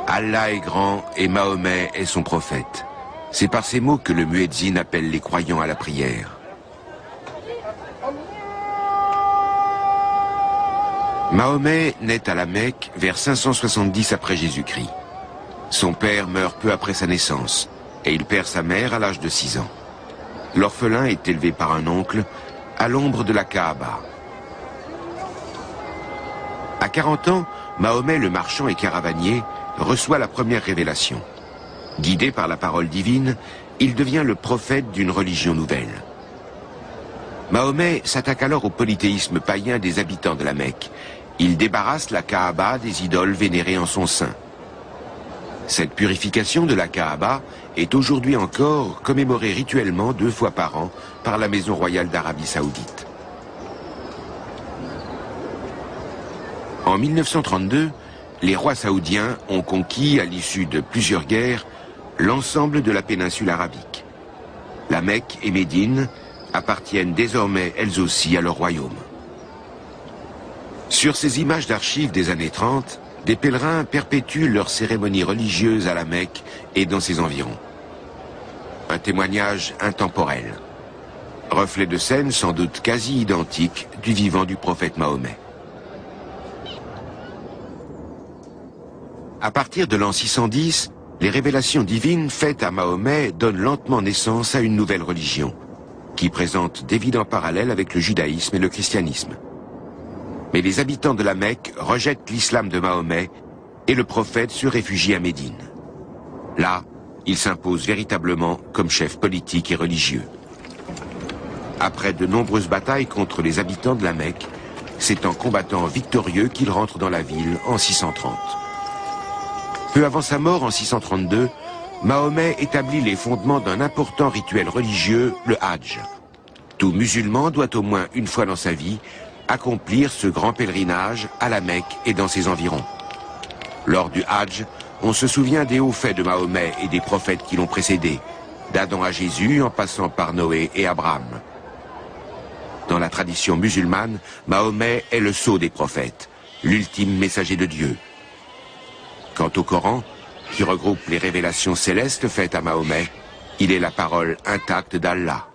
Allah est grand et Mahomet est son prophète. C'est par ces mots que le muezzin appelle les croyants à la prière. Mahomet naît à la Mecque vers 570 après Jésus-Christ. Son père meurt peu après sa naissance et il perd sa mère à l'âge de 6 ans. L'orphelin est élevé par un oncle à l'ombre de la Kaaba. À 40 ans, Mahomet le marchand et caravanier reçoit la première révélation. Guidé par la parole divine, il devient le prophète d'une religion nouvelle. Mahomet s'attaque alors au polythéisme païen des habitants de la Mecque. Il débarrasse la Kaaba des idoles vénérées en son sein. Cette purification de la Kaaba est aujourd'hui encore commémorée rituellement 2 fois par an par la Maison royale d'Arabie Saoudite. En 1932, les rois saoudiens ont conquis, à l'issue de plusieurs guerres, l'ensemble de la péninsule arabique. La Mecque et Médine appartiennent désormais elles aussi à leur royaume. Sur ces images d'archives des années 30, des pèlerins perpétuent leurs cérémonies religieuses à la Mecque et dans ses environs. Un témoignage intemporel. Reflet de scène sans doute quasi identique du vivant du prophète Mahomet. À partir de l'an 610, les révélations divines faites à Mahomet donnent lentement naissance à une nouvelle religion, qui présente d'évidents parallèles avec le judaïsme et le christianisme. Mais les habitants de la Mecque rejettent l'islam de Mahomet et le prophète se réfugie à Médine. Là, il s'impose véritablement comme chef politique et religieux. Après de nombreuses batailles contre les habitants de la Mecque, c'est en combattant victorieux qu'il rentre dans la ville en 630. Peu avant sa mort en 632, Mahomet établit les fondements d'un important rituel religieux, le Hadj. Tout musulman doit au moins une fois dans sa vie accomplir ce grand pèlerinage à la Mecque et dans ses environs. Lors du Hadj, on se souvient des hauts faits de Mahomet et des prophètes qui l'ont précédé, d'Adam à Jésus en passant par Noé et Abraham. Dans la tradition musulmane, Mahomet est le sceau des prophètes, l'ultime messager de Dieu. Quant au Coran, qui regroupe les révélations célestes faites à Mahomet, il est la parole intacte d'Allah.